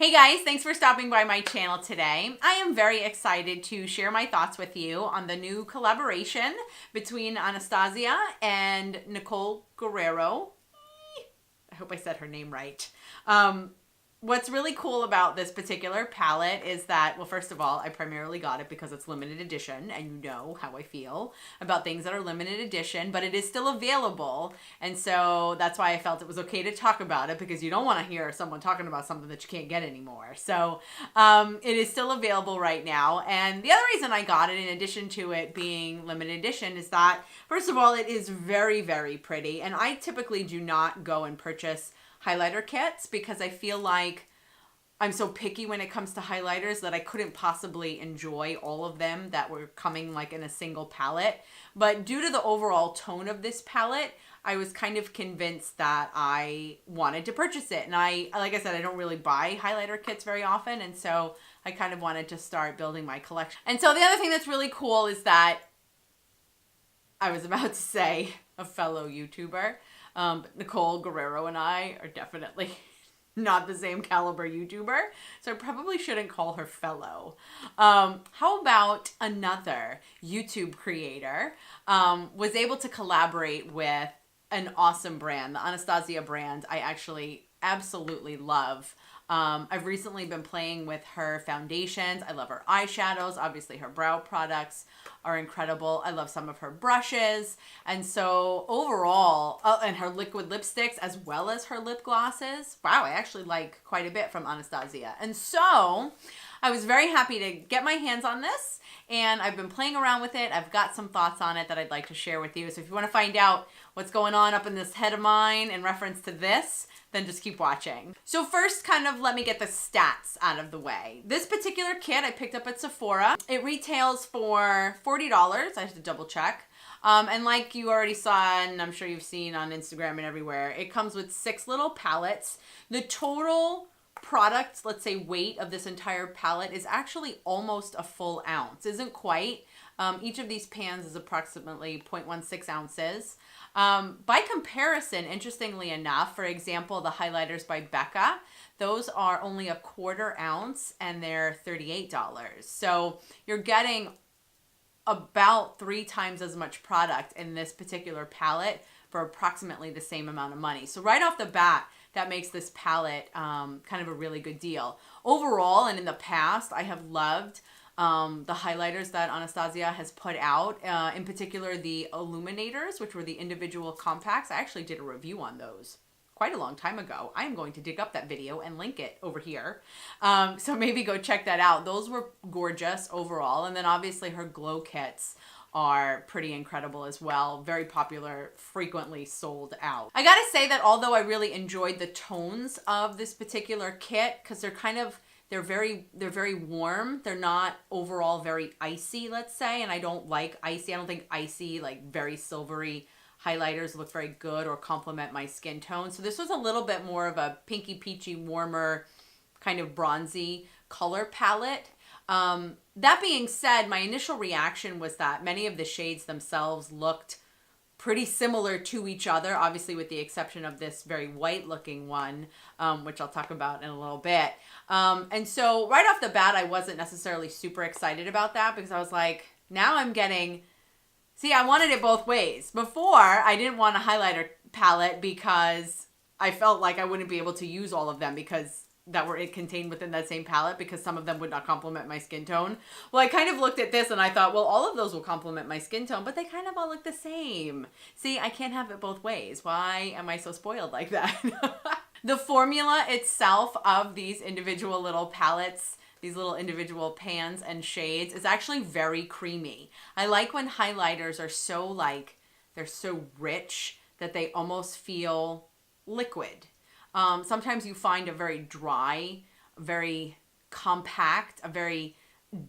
Hey guys, thanks for stopping by my channel today. I am very excited to share my thoughts with you on the new collaboration between Anastasia and Nicole Guerriero. I hope I said her name right. What's really cool about this particular palette is that, well, first of all, I primarily got it because it's limited edition, and you know how I feel about things that are limited edition, but it is still available, and so that's why I felt it was okay to talk about it, because you don't want to hear someone talking about something that you can't get anymore. So it is still available right now, and the other reason I got it, in addition to it being limited edition, is that, first of all, it is very, very pretty, and I typically do not go and purchase highlighter kits because I feel like I'm so picky when it comes to highlighters that I couldn't possibly enjoy all of them that were coming like in a single palette. But due to the overall tone of this palette, I was kind of convinced that I wanted to purchase it. And like I said, I don't really buy highlighter kits very often, and so I kind of wanted to start building my collection. And so the other thing that's really cool is that I was about to say a fellow YouTuber, but Nicole Guerriero and I are definitely not the same caliber YouTuber, so I probably shouldn't call her fellow. How about another YouTube creator was able to collaborate with an awesome brand, the Anastasia brand. I actually absolutely love. I've recently been playing with her foundations. I love her eyeshadows. Obviously, her brow products are incredible. I love some of her brushes. And so overall, and her liquid lipsticks as well as her lip glosses. Wow, I actually like quite a bit from Anastasia. And so I was very happy to get my hands on this, and I've been playing around with it. I've got some thoughts on it that I'd like to share with you. So if you want to find out what's going on up in this head of mine in reference to this, then just keep watching. So first, kind of let me get the stats out of the way. This particular kit I picked up at Sephora. It retails for $40. I have to double check. And like you already saw, and I'm sure you've seen on Instagram and everywhere, it comes with 6 little palettes. The total product, let's say weight of this entire palette, is actually almost a full ounce. Isn't quite. Each of these pans is approximately 0.16 ounces. By comparison, interestingly enough, for example, the highlighters by Becca, those are only a 1/4 ounce and they're $38. So you're getting about 3 times as much product in this particular palette for approximately the same amount of money. So right off the bat, that makes this palette kind of a really good deal. Overall, and in the past, I have loved the highlighters that Anastasia has put out, in particular the illuminators, which were the individual compacts. I actually did a review on those quite a long time ago. I am going to dig up that video and link it over here. So maybe go check that out. Those were gorgeous overall. And then obviously her glow kits are pretty incredible as well. Very popular, frequently sold out. I gotta say that although I really enjoyed the tones of this particular kit, because they're very warm. They're not overall very icy, let's say, and I don't like icy. I don't think icy, like very silvery highlighters look very good or complement my skin tone. So this was a little bit more of a pinky peachy, warmer, kind of bronzy color palette. That being said, my initial reaction was that many of the shades themselves looked pretty similar to each other, obviously with the exception of this very white looking one, which I'll talk about in a little bit. And so right off the bat, I wasn't necessarily super excited about that because I was like, now I'm getting, see, I wanted it both ways. Before, I didn't want a highlighter palette because I felt like I wouldn't be able to use all of them because that were contained within that same palette, because some of them would not complement my skin tone. Well, I kind of looked at this and I thought, well, all of those will complement my skin tone, but they kind of all look the same. See, I can't have it both ways. Why am I so spoiled like that? The formula itself of these individual little palettes, these little individual pans and shades, is actually very creamy. I like when highlighters are so they're so rich that they almost feel liquid. Sometimes you find a very dry, very compact, a very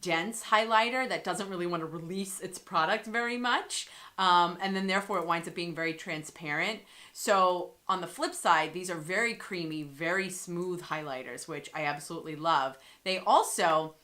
dense highlighter that doesn't really want to release its product very much. And then therefore it winds up being very transparent. So on the flip side, these are very creamy, very smooth highlighters, which I absolutely love. They also,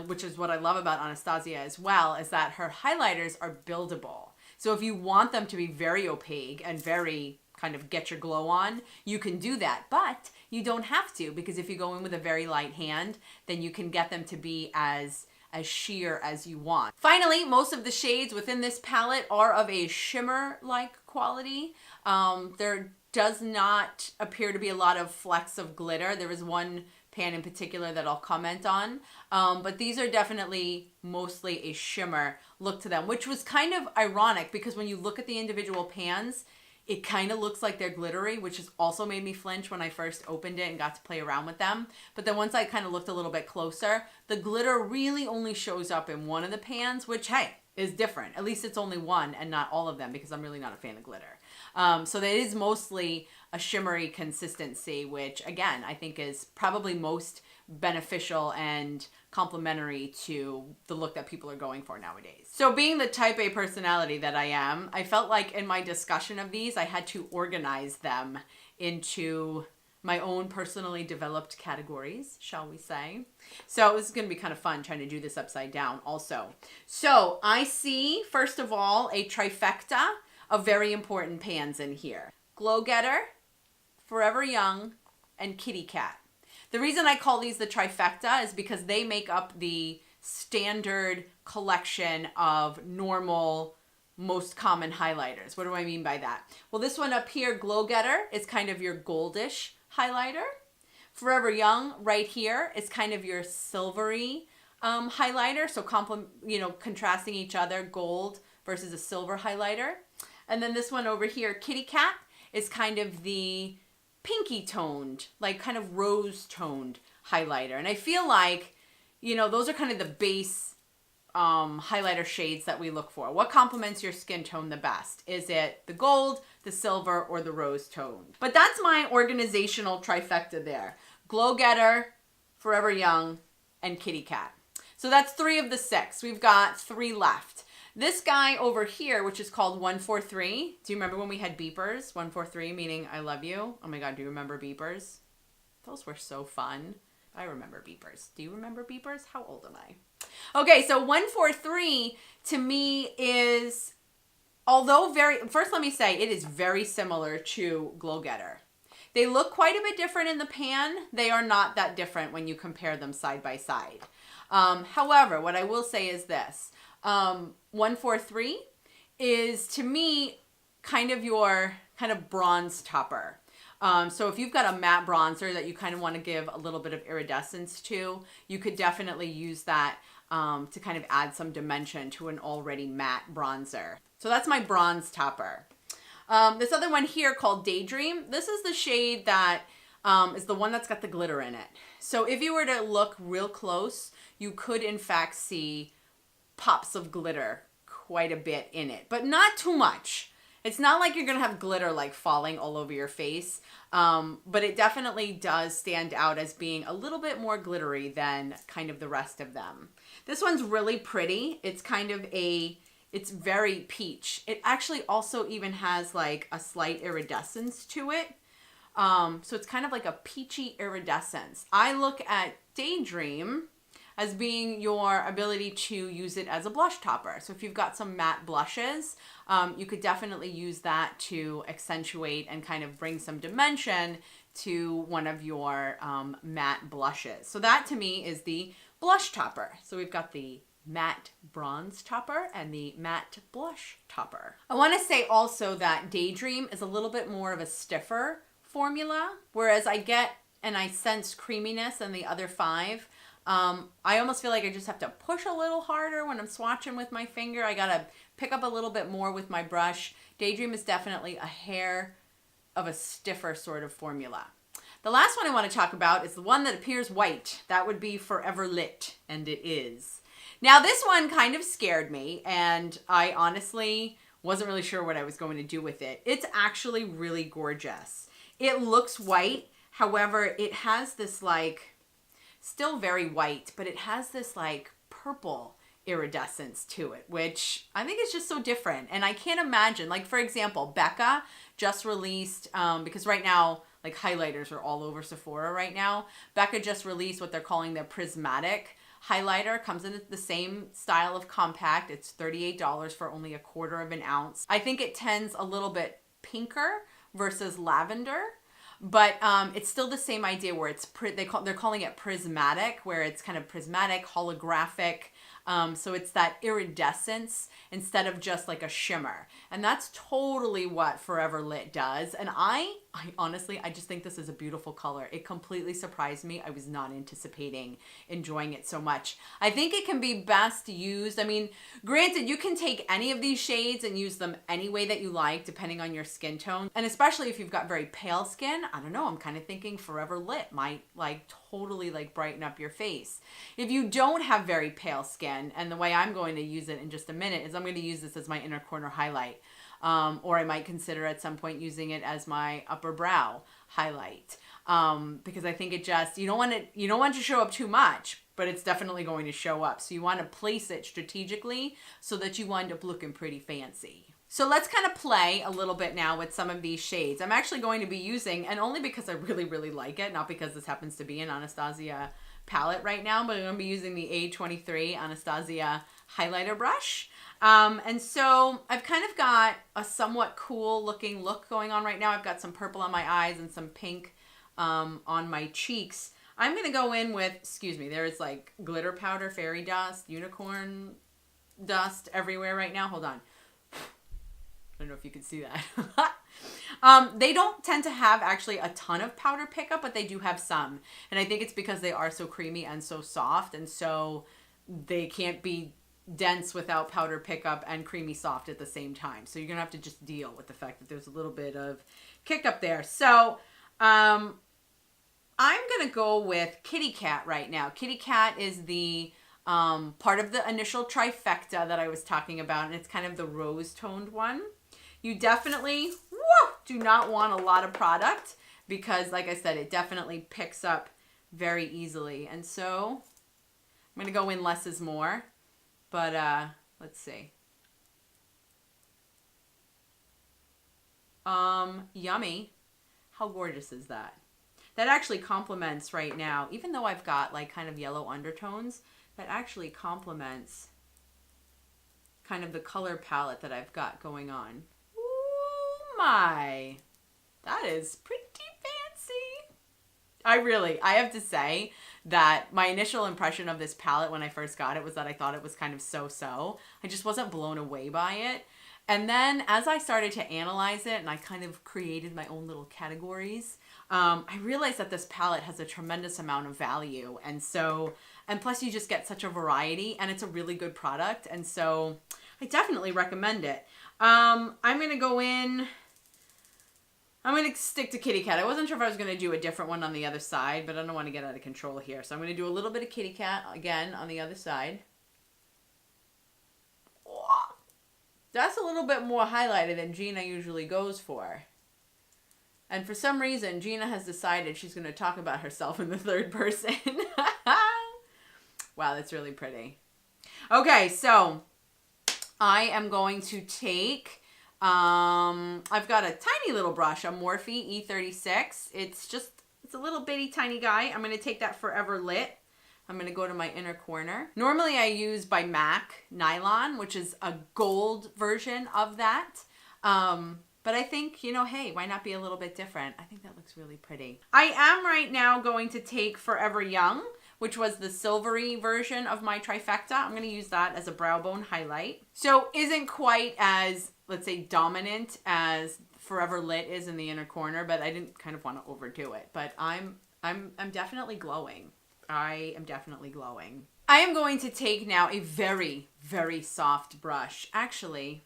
which is what I love about Anastasia as well, is that her highlighters are buildable. So if you want them to be very opaque and very kind of get your glow on, you can do that. But you don't have to, because if you go in with a very light hand, then you can get them to be as sheer as you want. Finally, most of the shades within this palette are of a shimmer-like quality. There does not appear to be a lot of flecks of glitter. There is one pan in particular that I'll comment on. But these are definitely mostly a shimmer look to them, which was kind of ironic because when you look at the individual pans, it kind of looks like they're glittery, which has also made me flinch when I first opened it and got to play around with them. But then once I kind of looked a little bit closer, the glitter really only shows up in one of the pans, which, hey, is different. At least it's only one and not all of them, because I'm really not a fan of glitter. So that is mostly a shimmery consistency, which again, I think is probably most beneficial and complementary to the look that people are going for nowadays. So being the type A personality that I am, I felt like in my discussion of these, I had to organize them into my own personally developed categories, shall we say. So it was going to be kind of fun trying to do this upside down also. So I see, first of all, a trifecta of very important pans in here. Glow Getter, Forever Young, and Kitty Cat. The reason I call these the trifecta is because they make up the standard collection of normal, most common highlighters. What do I mean by that? Well, this one up here, Glow Getter, is kind of your goldish highlighter. Forever Young right here is kind of your silvery highlighter. So contrasting each other, gold versus a silver highlighter. And then this one over here, Kitty Cat, is kind of the pinky toned, like kind of rose toned highlighter. And I feel like, those are kind of the base highlighter shades that we look for. What complements your skin tone the best? Is it the gold, the silver, or the rose tone? But that's my organizational trifecta there. Glow Getter, Forever Young, and Kitty Cat. So that's 3 of the 6. We've got 3 left. This guy over here, which is called 143. Do you remember when we had beepers? 143 meaning I love you. Oh my God, do you remember beepers? Those were so fun. I remember beepers. Do you remember beepers? How old am I? Okay, so 143 to me is, first let me say, it is very similar to Glow Getter. They look quite a bit different in the pan. They are not that different when you compare them side by side. However, what I will say is this. 143 is, to me, kind of your bronze topper. So if you've got a matte bronzer that you kind of want to give a little bit of iridescence to, you could definitely use that to kind of add some dimension to an already matte bronzer. So that's my bronze topper. This other one here called Daydream, this is the shade that is the one that's got the glitter in it. So if you were to look real close, you could in fact see pops of glitter quite a bit in it, but not too much. It's not like you're gonna have glitter like falling all over your face, but it definitely does stand out as being a little bit more glittery than kind of the rest of them. This one's really pretty. It's it's very peach. It actually also even has like a slight iridescence to it. So it's kind of like a peachy iridescence. I look at Daydream as being your ability to use it as a blush topper. So if you've got some matte blushes, you could definitely use that to accentuate and kind of bring some dimension to one of your matte blushes. So that to me is the blush topper. So we've got the matte bronze topper and the matte blush topper. I want to say also that Daydream is a little bit more of a stiffer formula, whereas I get and I sense creaminess in the other 5. I almost feel like I just have to push a little harder when I'm swatching with my finger. I gotta pick up a little bit more with my brush. Daydream is definitely a hair of a stiffer sort of formula. The last one I want to talk about is the one that appears white. That would be Forever Lit, and it is. Now this one kind of scared me, and I honestly wasn't really sure what I was going to do with it. It's actually really gorgeous. It looks white, however, it has this still very white, but it has this purple iridescence to it, which I think is just so different. And I can't imagine, for example, Becca just released, because right now, highlighters are all over Sephora right now. Becca just released what they're calling their prismatic highlighter. Comes in the same style of compact. It's $38 for only 1/4 of an ounce. I think it tends a little bit pinker versus lavender. But it's still the same idea where it's they're calling it prismatic, where it's kind of prismatic, holographic. So it's that iridescence instead of just like a shimmer. And that's totally what Forever Lit does. And I honestly, I just think this is a beautiful color. It completely surprised me. I was not anticipating enjoying it so much. I think it can be best used. I mean, granted, you can take any of these shades and use them any way that you like, depending on your skin tone. And especially if you've got very pale skin, I don't know, I'm kind of thinking Forever Lit might like totally like brighten up your face. If you don't have very pale skin, and the way I'm going to use it in just a minute is I'm going to use this as my inner corner highlight. Or I might consider at some point using it as my upper brow highlight. Because I think it just, you don't want it to show up too much, but it's definitely going to show up. So you want to place it strategically so that you wind up looking pretty fancy. So let's kind of play a little bit now with some of these shades. I'm actually going to be using, and only because I really, really like it, not because this happens to be an Anastasia palette right now, but I'm going to be using the A23 Anastasia highlighter brush. And so I've kind of got a somewhat cool looking look going on right now. I've got some purple on my eyes and some pink on my cheeks. I'm going to go in with, excuse me, there's like glitter powder, fairy dust, unicorn dust everywhere right now. Hold on. I don't know if you can see that. They don't tend to have actually a ton of powder pickup, but they do have some. And I think it's because they are so creamy and so soft. And so they can't be dense without powder pickup and creamy soft at the same time. So you're going to have to just deal with the fact that there's a little bit of kick up there. So I'm going to go with Kitty Cat right now. Kitty Cat is the part of the initial trifecta that I was talking about. And it's kind of the rose toned one. You definitely do not want a lot of product because, like I said, it definitely picks up very easily. And so I'm going to go in less is more. But let's see. Yummy. How gorgeous is that? That actually complements right now, even though I've got like kind of yellow undertones, that actually complements kind of the color palette that I've got going on. Ooh, my. That is pretty fancy. I have to say that my initial impression of this palette when I first got it was that I thought it was kind of so-so. I just wasn't blown away by it. And then as I started to analyze it and I kind of created my own little categories, I realized that this palette has a tremendous amount of value. And plus you just get such a variety and it's a really good product. And so I definitely recommend it. I'm going to go in... I'm going to stick to Kitty Cat. I wasn't sure if I was going to do a different one on the other side, but I don't want to get out of control here. So I'm going to do a little bit of Kitty Cat again on the other side. That's a little bit more highlighted than Gina usually goes for. And for some reason, Gina has decided she's going to talk about herself in the third person. Wow, that's really pretty. Okay, so I am going to take... I've got a tiny little brush, a Morphe E36. It's a little bitty tiny guy. I'm going to take that Forever Lit. I'm going to go to my inner corner. Normally I use by MAC Nylon, which is a gold version of that. But I think, hey, why not be a little bit different? I think that looks really pretty. I am right now going to take Forever Young, which was the silvery version of my trifecta. I'm going to use that as a brow bone highlight. So isn't quite as, let's say, dominant as Forever Lit is in the inner corner, but I didn't kind of want to overdo it. But I'm definitely glowing. I am definitely glowing. I am going to take now a very, very soft brush. Actually,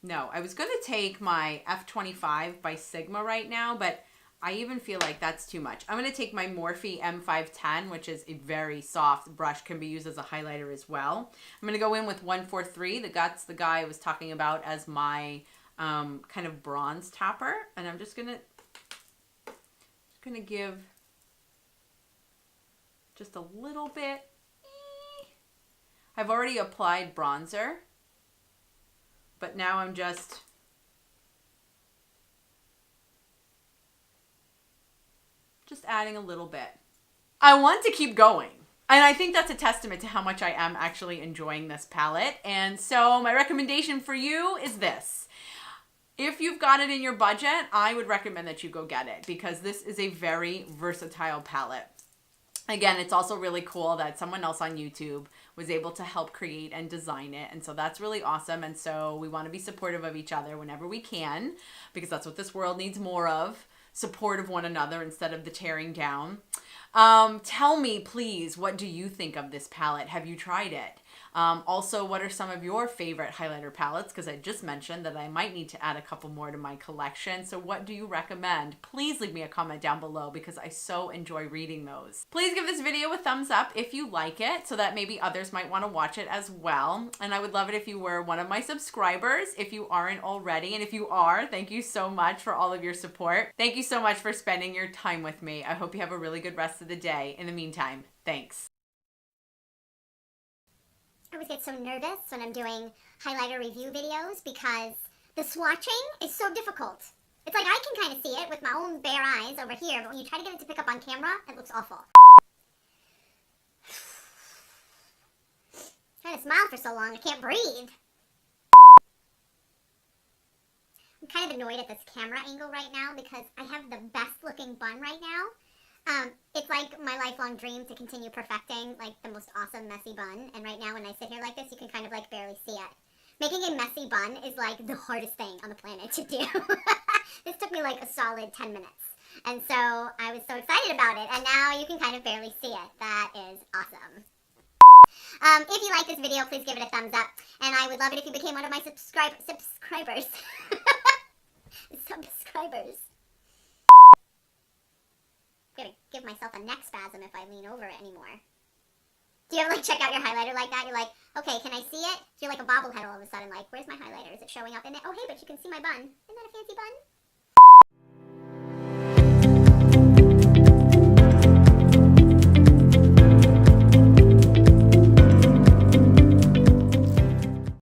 no, I was going to take my F25 by Sigma right now, but I even feel like that's too much. I'm going to take my Morphe M510, which is a very soft brush, can be used as a highlighter as well. I'm going to go in with 143. That's the guy I was talking about as my kind of bronze topper. And I'm just going to give just a little bit. I've already applied bronzer, but now I'm just adding a little bit. I want to keep going. And I think that's a testament to how much I am actually enjoying this palette. And so my recommendation for you is this. If you've got it in your budget, I would recommend that you go get it because this is a very versatile palette. Again, it's also really cool that someone else on YouTube was able to help create and design it. And so that's really awesome. And so we want to be supportive of each other whenever we can, because that's what this world needs more of, support of one another instead of the tearing down. Tell me, please, what do you think of this palette? Have you tried it? Also, what are some of your favorite highlighter palettes? Because I just mentioned that I might need to add a couple more to my collection. So what do you recommend? Please leave me a comment down below because I so enjoy reading those. Please give this video a thumbs up if you like it so that maybe others might want to watch it as well. And I would love it if you were one of my subscribers, if you aren't already. And if you are, thank you so much for all of your support. Thank you so much for spending your time with me. I hope you have a really good rest of the day. In the meantime, thanks. I always get so nervous when I'm doing highlighter review videos because the swatching is so difficult. It's like I can kind of see it with my own bare eyes over here, but when you try to get it to pick up on camera, it looks awful. Trying to smile for so long, I can't breathe. I'm kind of annoyed at this camera angle right now because I have the best looking bun right now. It's like my lifelong dream to continue perfecting like the most awesome messy bun, and right now when I sit here like this you can kind of like barely see it. Making a messy bun is like the hardest thing on the planet to do. This took me like a solid 10 minutes, and so I was so excited about it, and now you can kind of barely see it. That is awesome. If you like this video, please give it a thumbs up, and I would love it if you became one of my subscribers. Subscribers. I'm gonna give myself a neck spasm if I lean over it anymore. Do you ever like check out your highlighter like that? You're like, okay, can I see it? You're like a bobblehead all of a sudden, like, where's my highlighter? Is it showing up in it? Oh, hey, but you can see my bun. Isn't that a fancy bun?